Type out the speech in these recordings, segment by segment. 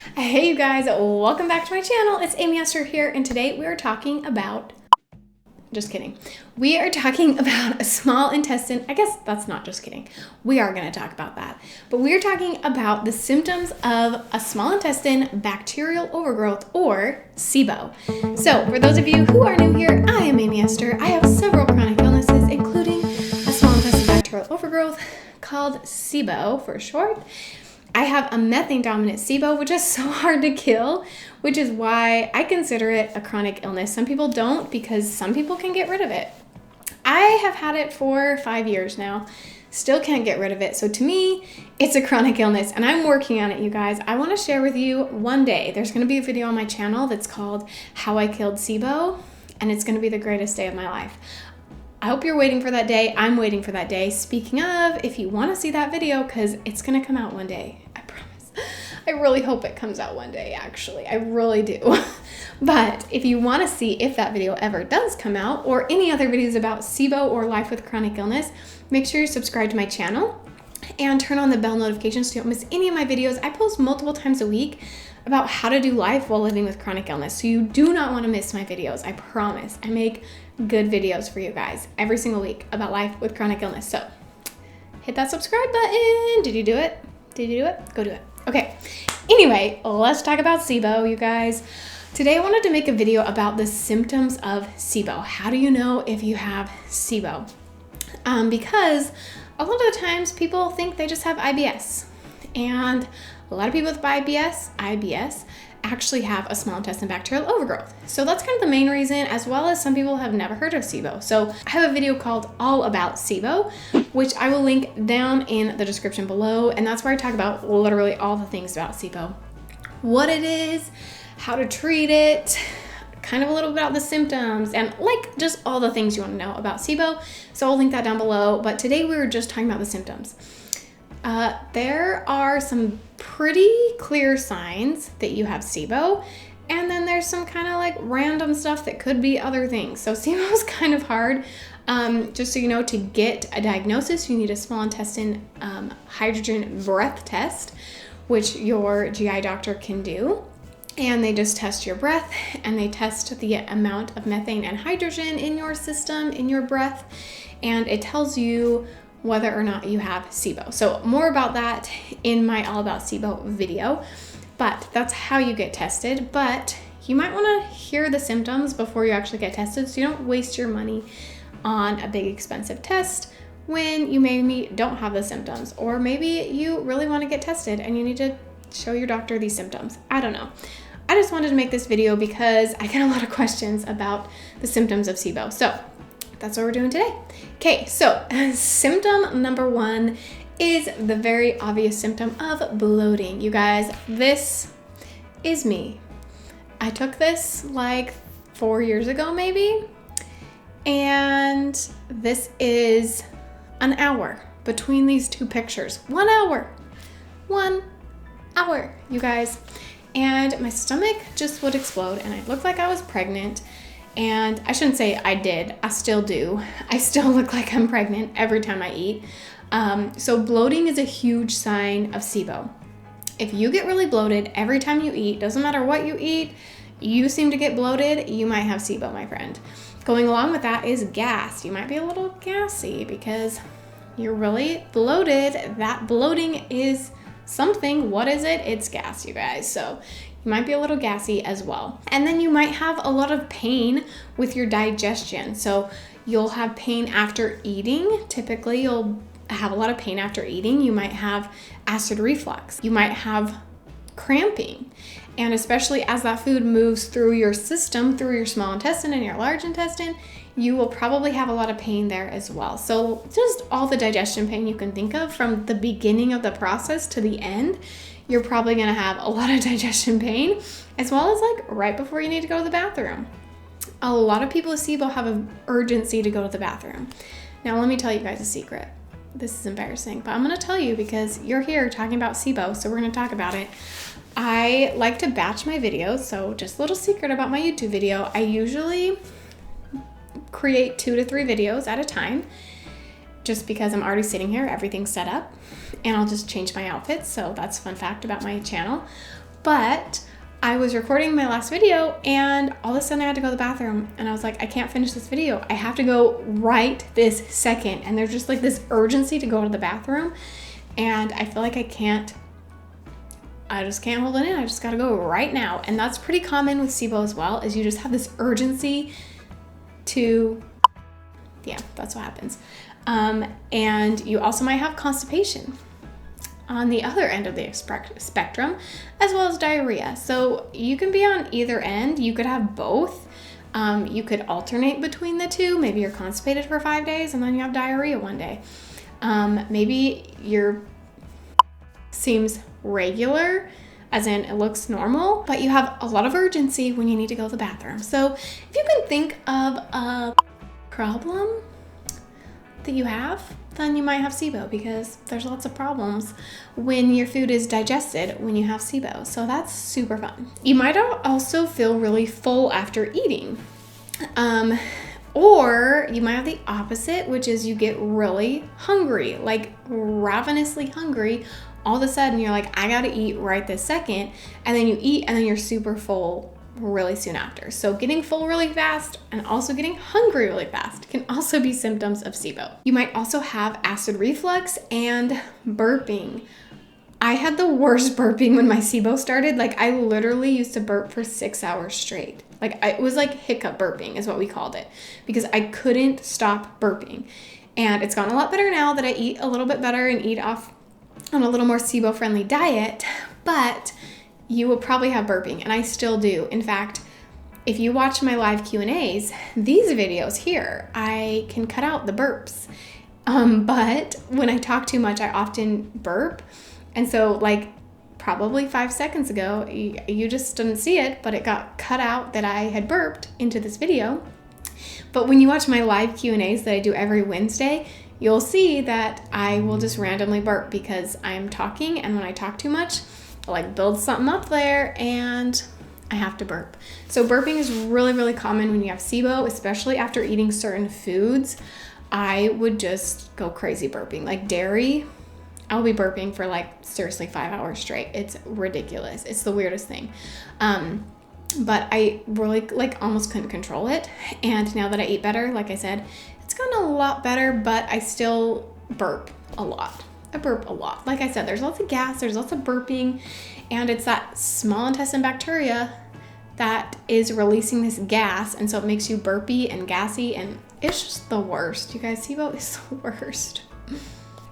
Hey you guys, welcome back to my channel. It's Amy Esther here, and today we are talking about, just kidding. We are talking about a small intestine. I guess that's not just kidding. We are going to talk about that. But we are talking about the symptoms of a small intestine bacterial overgrowth, or SIBO. So for those of you who are new here, I am Amy Esther. I have several chronic illnesses, including a small intestine bacterial overgrowth called SIBO for short. I have a methane-dominant SIBO, which is so hard to kill, which is why I consider it a chronic illness. Some people don't, because some people can get rid of it. I have had it for 5 years now, still can't get rid of it. So to me, it's a chronic illness, and I'm working on it, you guys. I want to share with you one day. There's going to be a video on my channel that's called How I Killed SIBO, and it's going to be the greatest day of my life. I hope you're waiting for that day. I'm waiting for that day. Speaking of, if you want to see that video, because it's going to come out one day, I promise. I really hope it comes out one day, actually. I really do. But if you want to see if that video ever does come out, or any other videos about SIBO or life with chronic illness, make sure you subscribe to my channel and turn on the bell notifications so you don't miss any of my videos. I post multiple times a week about how to do life while living with chronic illness. So you do not want to miss my videos. I promise. I make good videos for you guys every single week about life with chronic illness. So hit that subscribe button. Did you do it? Did you do it? Go do it. Okay. Anyway, let's talk about SIBO, you guys. Today I wanted to make a video about the symptoms of SIBO. How do you know if you have SIBO? Because a lot of the times people think they just have IBS. And a lot of people with IBS actually have a small intestine bacterial overgrowth. So that's kind of the main reason, as well as some people have never heard of SIBO. So I have a video called All About SIBO, which I will link down in the description below. And that's where I talk about literally all the things about SIBO. What it is, how to treat it, kind of a little bit about the symptoms, and like just all the things you want to know about SIBO. So I'll link that down below. But today we were just talking about the symptoms. There are some pretty clear signs that you have SIBO, and then there's some kind of like random stuff that could be other things. So SIBO is kind of hard. Just so you know, to get a diagnosis, you need a small intestine hydrogen breath test, which your GI doctor can do. And they just test your breath, and they test the amount of methane and hydrogen in your system, in your breath, and it tells you whether or not you have SIBO. So more about that in my All About SIBO video, but that's how you get tested. But you might want to hear the symptoms before you actually get tested, so you don't waste your money on a big expensive test when you maybe don't have the symptoms, or maybe you really want to get tested and you need to show your doctor these symptoms. I don't know. I just wanted to make this video because I get a lot of questions about the symptoms of SIBO. So that's what we're doing today. Okay, so symptom number one is the very obvious symptom of bloating. You guys, this is me. I took this like 4 years ago maybe, and this is an hour between these two pictures. 1 hour. 1 hour, you guys. And my stomach just would explode, and I looked like I was pregnant. And I shouldn't say I did, I still do. I still look like I'm pregnant every time I eat. So bloating is a huge sign of SIBO. If you get really bloated every time you eat, doesn't matter what you eat, you seem to get bloated, you might have SIBO, my friend. Going along with that is gas. You might be a little gassy because you're really bloated. That bloating is something. What is it? It's gas, you guys. So you might be a little gassy as well. And then you might have a lot of pain with your digestion. So you'll have pain after eating. Typically, you'll have a lot of pain after eating. You might have acid reflux. You might have cramping. And especially as that food moves through your system, through your small intestine and your large intestine, you will probably have a lot of pain there as well. So just all the digestion pain you can think of from the beginning of the process to the end, you're probably gonna have a lot of digestion pain, as well as like right before you need to go to the bathroom. A lot of people with SIBO have an urgency to go to the bathroom. Now let me tell you guys a secret. This is embarrassing, but I'm gonna tell you because you're here talking about SIBO, so we're gonna talk about it. I like to batch my videos, so just a little secret about my YouTube video. I usually create 2 to 3 videos at a time, just because I'm already sitting here, everything's set up, and I'll just change my outfits. So that's a fun fact about my channel. But I was recording my last video and all of a sudden I had to go to the bathroom and I was like, I can't finish this video. I have to go right this second. And there's just like this urgency to go to the bathroom. And I feel like I just can't hold it in. I just got to go right now. And that's pretty common with SIBO as well, is you just have this urgency to, yeah, that's what happens. And you also might have constipation on the other end of the spectrum, as well as diarrhea. So you can be on either end. You could have both. You could alternate between the two. Maybe you're constipated for 5 days and then you have diarrhea one day. Maybe your seems regular, as in it looks normal, but you have a lot of urgency when you need to go to the bathroom. So if you can think of a problem that you have, then you might have SIBO, because there's lots of problems when your food is digested when you have SIBO. So that's super fun. You might also feel really full after eating. Or you might have the opposite, which is you get really hungry, like ravenously hungry. All of a sudden you're like, I gotta eat right this second. And then you eat and then you're super full really soon after. So getting full really fast and also getting hungry really fast can also be symptoms of SIBO. You might also have acid reflux and burping. I had the worst burping when my SIBO started. Like I literally used to burp for 6 hours straight. Like it was like hiccup burping is what we called it, because I couldn't stop burping. And it's gotten a lot better now that I eat a little bit better and eat off on a little more SIBO friendly diet, but you will probably have burping, and I still do. In fact, if you watch my live Q&As, these videos here, I can cut out the burps. But when I talk too much, I often burp. And so like probably 5 seconds ago, you just didn't see it, but it got cut out that I had burped into this video. But when you watch my live Q&As that I do every Wednesday, you'll see that I will just randomly burp because I'm talking, and when I talk too much, I like build something up there and I have to burp. So burping is really, really common when you have SIBO, especially after eating certain foods. I would just go crazy burping. Like dairy, I'll be burping for like seriously 5 hours straight. It's ridiculous. It's the weirdest thing. But I really like almost couldn't control it. And now that I eat better, like I said, it's gotten a lot better, but I still burp a lot. I burp a lot. Like I said, there's lots of gas, there's lots of burping, and it's that small intestine bacteria that is releasing this gas, and so it makes you burpy and gassy, and it's just the worst. You guys, SIBO is the worst.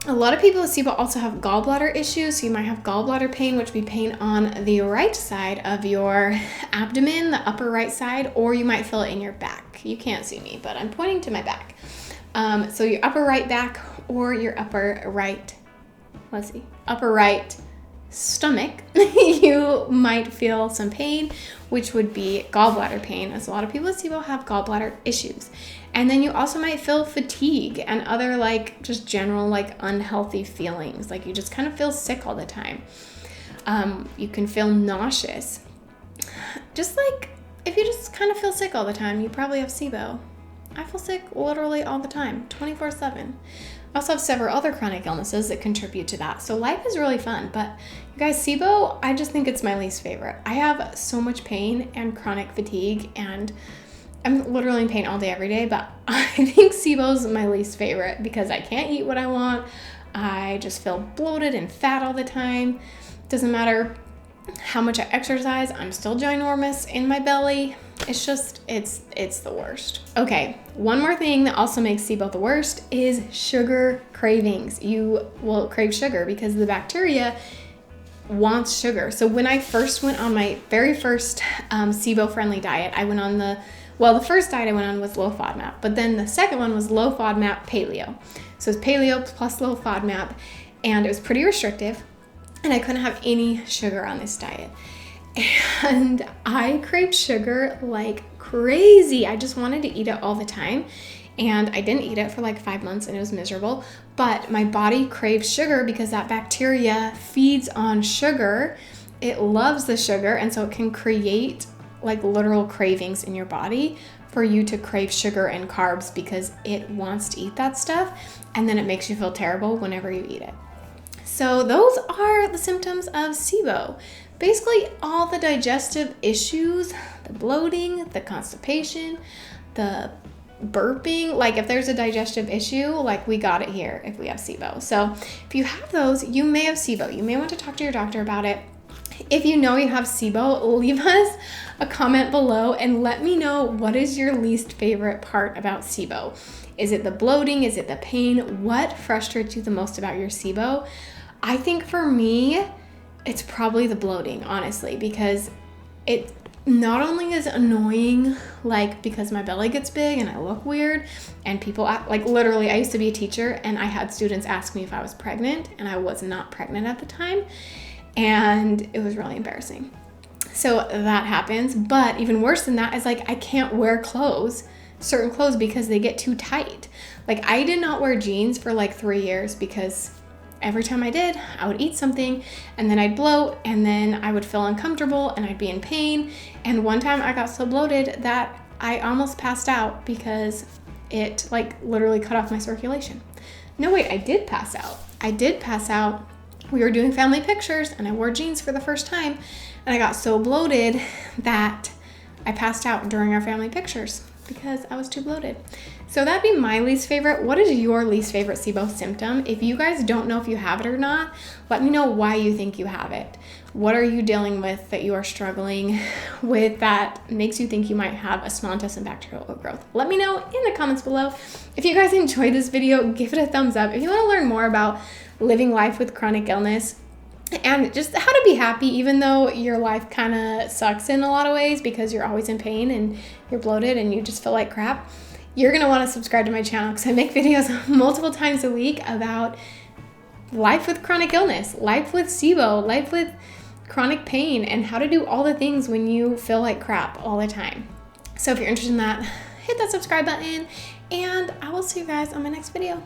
A lot of people with SIBO also have gallbladder issues. So you might have gallbladder pain, which would be pain on the right side of your abdomen, the upper right side, or you might feel it in your back. You can't see me, but I'm pointing to my back. So your upper right back or your upper right stomach, you might feel some pain, which would be gallbladder pain, as a lot of people with SIBO have gallbladder issues. And then you also might feel fatigue and other like just general like unhealthy feelings, like you just kind of feel sick all the time. You can feel nauseous. Just like if you just kind of feel sick all the time, you probably have SIBO. I feel sick literally all the time, 24/7. I also have several other chronic illnesses that contribute to that. So life is really fun, but you guys, SIBO, I just think it's my least favorite. I have so much pain and chronic fatigue, and I'm literally in pain all day, every day, but I think SIBO's my least favorite because I can't eat what I want. I just feel bloated and fat all the time. Doesn't matter how much I exercise, I'm still ginormous in my belly. It's just, it's the worst. Okay, one more thing that also makes SIBO the worst is sugar cravings. You will crave sugar because the bacteria wants sugar. So when I first went on my very first SIBO friendly diet, I went on the first diet I went on was low FODMAP, but then the second one was low FODMAP paleo. So it's paleo plus low FODMAP, and it was pretty restrictive, and I couldn't have any sugar on this diet. And I craved sugar like crazy. I just wanted to eat it all the time. And I didn't eat it for like 5 months and it was miserable. But my body craves sugar because that bacteria feeds on sugar. It loves the sugar, and so it can create like literal cravings in your body for you to crave sugar and carbs because it wants to eat that stuff, and then it makes you feel terrible whenever you eat it. So those are the symptoms of SIBO. basically all the digestive issues, the bloating, the constipation, the burping. Like if there's a digestive issue, like we got it here if we have SIBO. So if you have those, you may have SIBO. You may want to talk to your doctor about it. If you know you have SIBO, leave us a comment below and let me know what is your least favorite part about SIBO. Is it the bloating? Is it the pain? What frustrates you the most about your SIBO? I think for me, it's probably the bloating, honestly, because it not only is annoying, like because my belly gets big and I look weird and people act like, literally, I used to be a teacher and I had students ask me if I was pregnant and I was not pregnant at the time. And it was really embarrassing. So that happens. But even worse than that is like I can't wear certain clothes because they get too tight. Like I did not wear jeans for like 3 years because every time I did, I would eat something and then I'd bloat and then I would feel uncomfortable and I'd be in pain. And one time I got so bloated that I almost passed out because it like literally cut off my circulation. No, wait, I did pass out. We were doing family pictures and I wore jeans for the first time and I got so bloated that I passed out during our family pictures because I was too bloated. So that'd be my least favorite. What is your least favorite SIBO symptom? If you guys don't know if you have it or not, let me know why you think you have it. What are you dealing with that you are struggling with that makes you think you might have a small intestine bacterial overgrowth? Let me know in the comments below. If you guys enjoyed this video, give it a thumbs up. If you want to learn more about living life with chronic illness and just how to be happy even though your life kind of sucks in a lot of ways because you're always in pain and you're bloated and you just feel like crap, you're going to want to subscribe to my channel because I make videos multiple times a week about life with chronic illness, life with SIBO, life with chronic pain, and how to do all the things when you feel like crap all the time. So if you're interested in that, hit that subscribe button and I will see you guys on my next video.